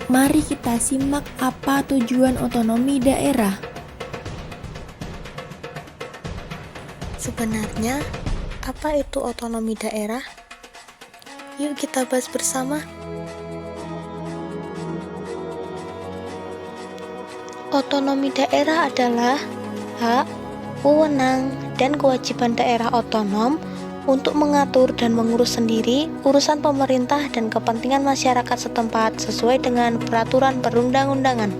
Mari kita simak apa tujuan otonomi daerah. Sebenarnya, apa itu otonomi daerah? Yuk kita bahas bersama. Otonomi daerah adalah hak, wewenang, dan kewajiban daerah otonom untuk mengatur dan mengurus sendiri urusan pemerintah dan kepentingan masyarakat setempat sesuai dengan peraturan perundang-undangan.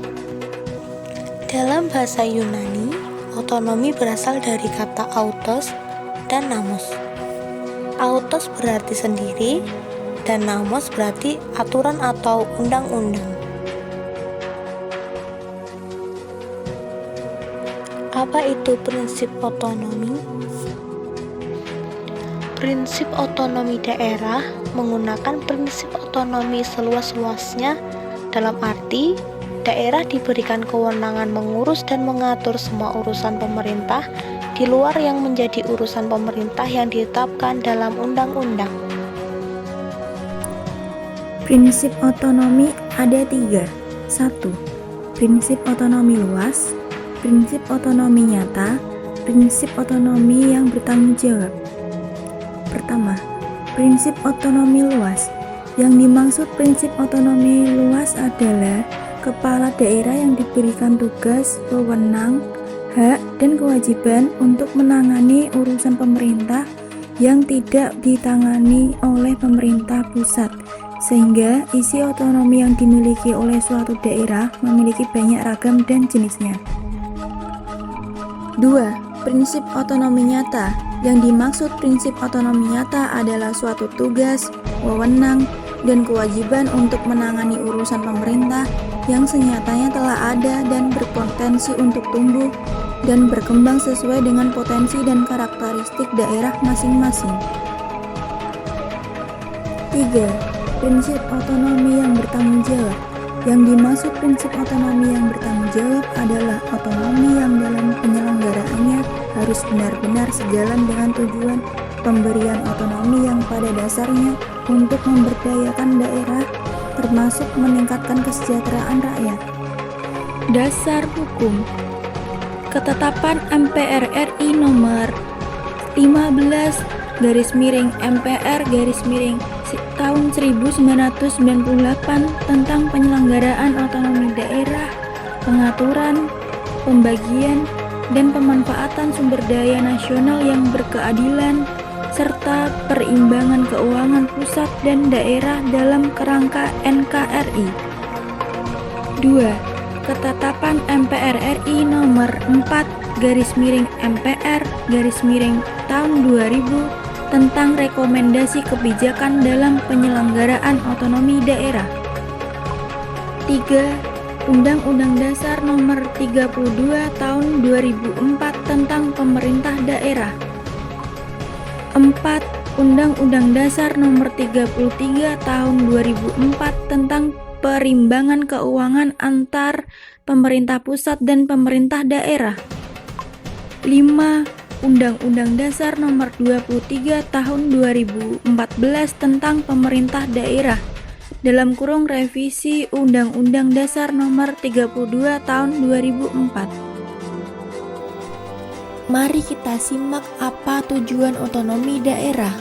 Dalam bahasa Yunani, otonomi berasal dari kata autos dan namos. Autos berarti sendiri, dan namos berarti aturan atau undang-undang. Apa itu prinsip otonomi? Prinsip otonomi daerah menggunakan prinsip otonomi seluas-luasnya, dalam arti daerah diberikan kewenangan mengurus dan mengatur semua urusan pemerintah di luar yang menjadi urusan pemerintah yang ditetapkan dalam undang-undang. Prinsip otonomi ada 3. 1. Prinsip otonomi luas, prinsip otonomi nyata, prinsip otonomi yang bertanggung jawab. Pertama, prinsip otonomi luas. Yang dimaksud prinsip otonomi luas adalah kepala daerah yang diberikan tugas, wewenang, hak, dan kewajiban untuk menangani urusan pemerintah yang tidak ditangani oleh pemerintah pusat, sehingga isi otonomi yang dimiliki oleh suatu daerah memiliki banyak ragam dan jenisnya. 2. Prinsip otonomi nyata. Yang dimaksud prinsip otonomi nyata adalah suatu tugas, wewenang, dan kewajiban untuk menangani urusan pemerintah yang senyatanya telah ada dan berpotensi untuk tumbuh dan berkembang sesuai dengan potensi dan karakteristik daerah masing-masing. 3. Prinsip otonomi yang bertanggung jawab. Yang dimaksud prinsip otonomi yang bertanggung jawab adalah otonomi yang dalam penyelenggaraannya harus benar-benar sejalan dengan tujuan pemberian otonomi yang pada dasarnya untuk memberdayakan daerah, termasuk meningkatkan kesejahteraan rakyat. Dasar hukum. Ketetapan MPR RI nomor 15/MPR tahun 1998 tentang penyelenggaraan otonomi daerah, pengaturan, pembagian, dan pemanfaatan sumber daya nasional yang berkeadilan, serta perimbangan keuangan pusat dan daerah dalam kerangka NKRI. 2. Ketetapan MPR RI nomor 4/MPR tahun 2000 tentang rekomendasi kebijakan dalam penyelenggaraan otonomi daerah. 3. Undang-Undang Dasar Nomor 32 Tahun 2004 tentang Pemerintah Daerah. 4. Undang-Undang Dasar Nomor 33 Tahun 2004 tentang perimbangan keuangan antar pemerintah pusat dan pemerintah daerah. 5. Undang-Undang Dasar Nomor 23 Tahun 2014 tentang Pemerintah Daerah (revisi Undang-Undang Dasar Nomor 32 Tahun 2004). Mari kita simak apa tujuan otonomi daerah.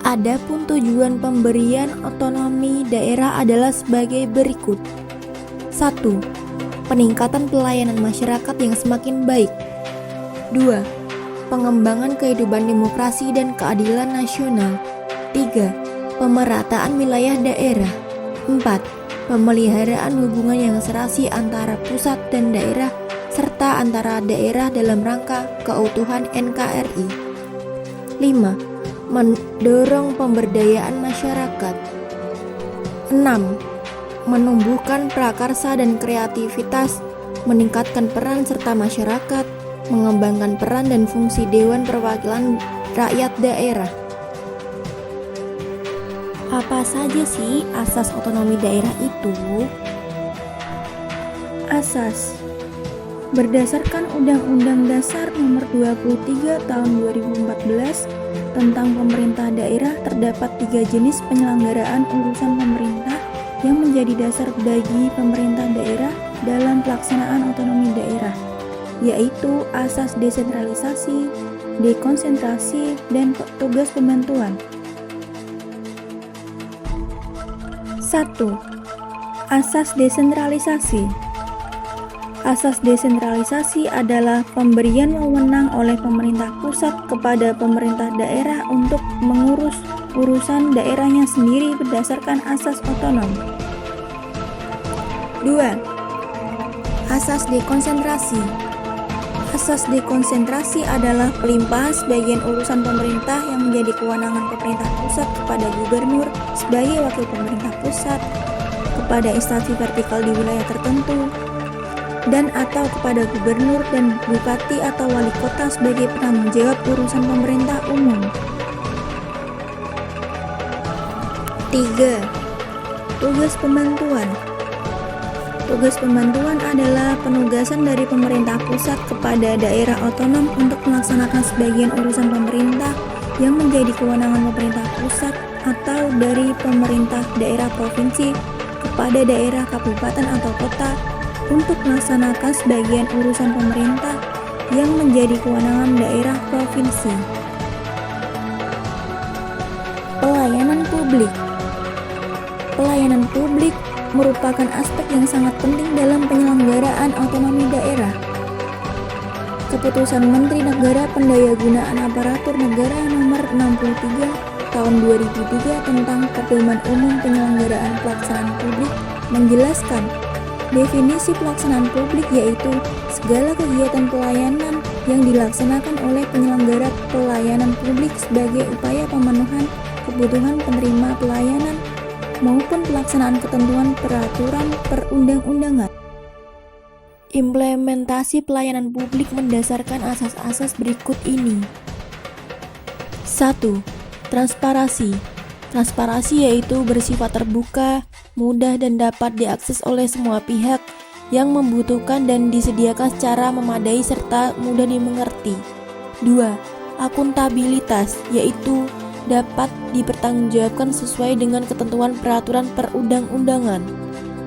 Adapun tujuan pemberian otonomi daerah adalah sebagai berikut. 1. Peningkatan pelayanan masyarakat yang semakin baik. 2. Pengembangan kehidupan demokrasi dan keadilan nasional. 3. Pemerataan wilayah daerah. 4. Pemeliharaan hubungan yang serasi antara pusat dan daerah serta antara daerah dalam rangka keutuhan NKRI. 5. Mendorong pemberdayaan masyarakat. 6. Menumbuhkan prakarsa dan kreativitas, meningkatkan peran serta masyarakat, mengembangkan peran dan fungsi Dewan Perwakilan Rakyat Daerah. Apa saja sih asas otonomi daerah itu? Asas. Berdasarkan Undang-Undang Dasar Nomor 23 Tahun 2014 tentang pemerintah daerah terdapat 3 jenis penyelenggaraan urusan pemerintah yang menjadi dasar bagi pemerintah daerah dalam pelaksanaan otonomi daerah, yaitu asas desentralisasi, dekonsentrasi, dan tugas pembantuan. 1. Asas desentralisasi. Asas desentralisasi adalah pemberian wewenang oleh pemerintah pusat kepada pemerintah daerah untuk mengurus urusan daerahnya sendiri berdasarkan asas otonom. 2. Asas dekonsentrasi. Asas dekonsentrasi adalah pelimpahan sebagian urusan pemerintah yang menjadi kewenangan pemerintah pusat kepada gubernur sebagai wakil pemerintah pusat, kepada instansi vertikal di wilayah tertentu, dan atau kepada gubernur dan bupati atau wali kota sebagai penanggung jawab urusan pemerintah umum. 3. Tugas pembantuan. Tugas pembantuan adalah penugasan dari pemerintah pusat kepada daerah otonom untuk melaksanakan sebagian urusan pemerintah yang menjadi kewenangan pemerintah pusat atau dari pemerintah daerah provinsi kepada daerah kabupaten atau kota untuk melaksanakan sebagian urusan pemerintah yang menjadi kewenangan daerah provinsi. Pelayanan publik. Pelayanan publik merupakan aspek yang sangat penting dalam penyelenggaraan otonomi daerah. Keputusan Menteri Negara Pendayagunaan Aparatur Negara Nomor 63 Tahun 2003 tentang Pedoman Umum Penyelenggaraan Pelaksanaan Publik menjelaskan definisi pelaksanaan publik, yaitu segala kegiatan pelayanan yang dilaksanakan oleh penyelenggara pelayanan publik sebagai upaya pemenuhan kebutuhan penerima pelayanan maupun pelaksanaan ketentuan peraturan perundang-undangan. Implementasi pelayanan publik mendasarkan asas-asas berikut ini. 1. Transparansi. Transparansi yaitu bersifat terbuka, mudah dan dapat diakses oleh semua pihak yang membutuhkan dan disediakan secara memadai serta mudah dimengerti. 2. Akuntabilitas yaitu dapat dipertanggungjawabkan sesuai dengan ketentuan peraturan perundang-undangan.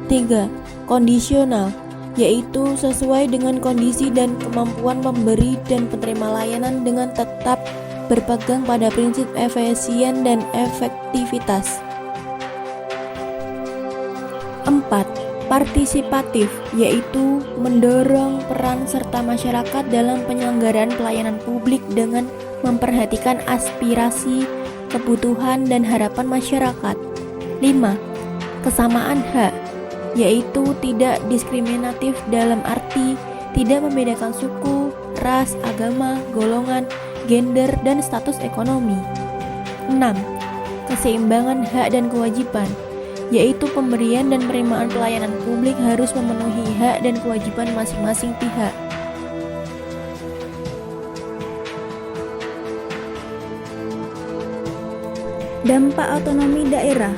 3. Kondisional yaitu sesuai dengan kondisi dan kemampuan pemberi dan penerima layanan dengan tetap berpegang pada prinsip efisien dan efektivitas. 4. Partisipatif yaitu mendorong peran serta masyarakat dalam penyelenggaraan pelayanan publik dengan memperhatikan aspirasi, kebutuhan, dan harapan masyarakat. 5. Kesamaan hak yaitu tidak diskriminatif dalam arti tidak membedakan suku, ras, agama, golongan, gender, dan status ekonomi. 6. Keseimbangan hak dan kewajiban yaitu pemberian dan penerimaan pelayanan publik harus memenuhi hak dan kewajiban masing-masing pihak. Dampak otonomi daerah.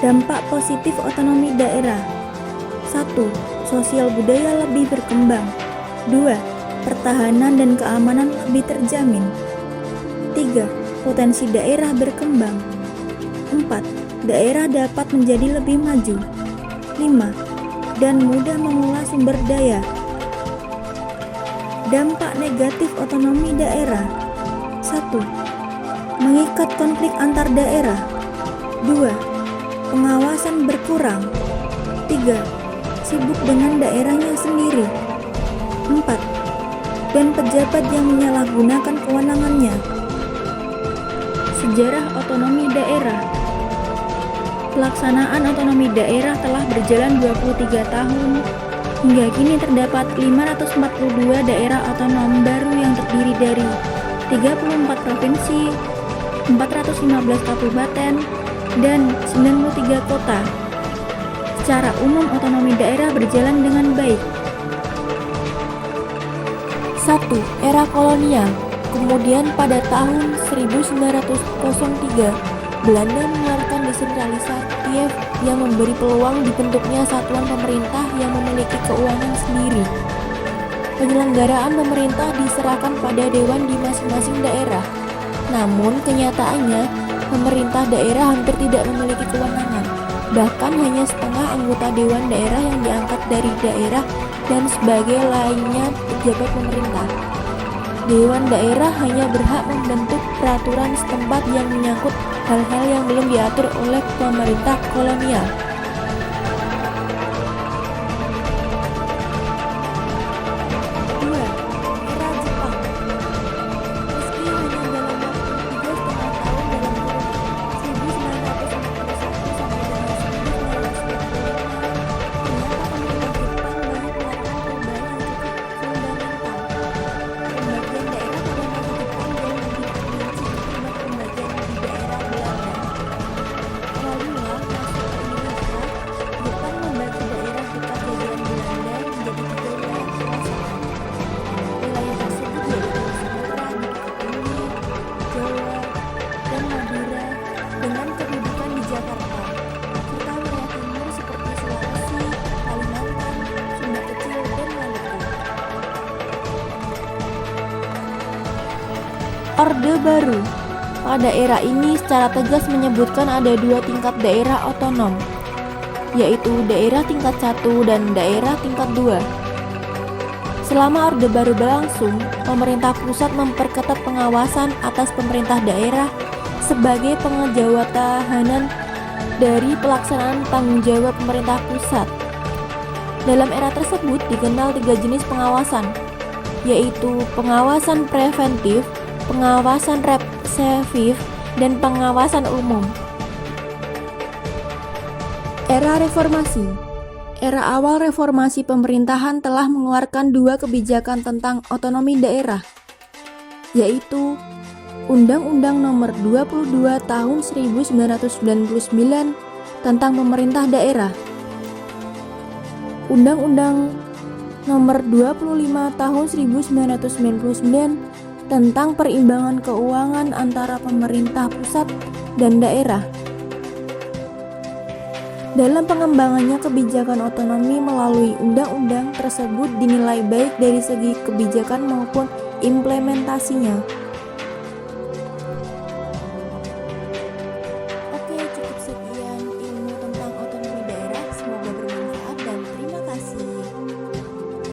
Dampak positif otonomi daerah. 1. Sosial budaya lebih berkembang. 2. Pertahanan dan keamanan lebih terjamin. 3. Potensi daerah berkembang. 4. Daerah dapat menjadi lebih maju. 5. Dan mudah mengolah sumber daya. Dampak negatif otonomi daerah. 1. Mengikat konflik antar daerah. 2. Pengawasan berkurang. 3. Sibuk dengan daerahnya sendiri. 4. Dan pejabat yang menyalahgunakan kewenangannya. Sejarah otonomi daerah. Pelaksanaan otonomi daerah telah berjalan 23 tahun. Hingga kini terdapat 542 daerah otonom baru yang terdiri dari 34 provinsi, 415 kabupaten, dan 93 kota. Secara umum otonomi daerah berjalan dengan baik. 1. Era kolonial. Kemudian pada tahun 1903, Belanda mengeluarkan desentralisasi yang memberi peluang dibentuknya satuan pemerintah yang memiliki keuangan sendiri. Penyelenggaraan pemerintah diserahkan pada dewan di masing-masing daerah. Namun, kenyataannya, pemerintah daerah hampir tidak memiliki kewenangan. Bahkan hanya setengah anggota dewan daerah yang diangkat dari daerah dan sebagai lainnya pejabat pemerintah. Dewan daerah hanya berhak membentuk peraturan setempat yang menyangkut hal-hal yang belum diatur oleh pemerintah kolonial. Orde Baru. Pada era ini secara tegas menyebutkan ada dua tingkat daerah otonom, yaitu daerah tingkat 1 dan daerah tingkat 2. Selama Orde Baru berlangsung, pemerintah pusat memperketat pengawasan atas pemerintah daerah sebagai pengejawantahanan dari pelaksanaan tanggung jawab pemerintah pusat. Dalam era tersebut dikenal 3 jenis pengawasan, yaitu pengawasan preventif, pengawasan represif, dan pengawasan umum. Era Reformasi. Era awal reformasi pemerintahan telah mengeluarkan 2 kebijakan tentang otonomi daerah, yaitu Undang-Undang Nomor 22 Tahun 1999 tentang pemerintah daerah, Undang-Undang Nomor 25 Tahun 1999 tentang perimbangan keuangan antara pemerintah pusat dan daerah. Dalam pengembangannya, kebijakan otonomi melalui undang-undang tersebut dinilai baik dari segi kebijakan maupun implementasinya.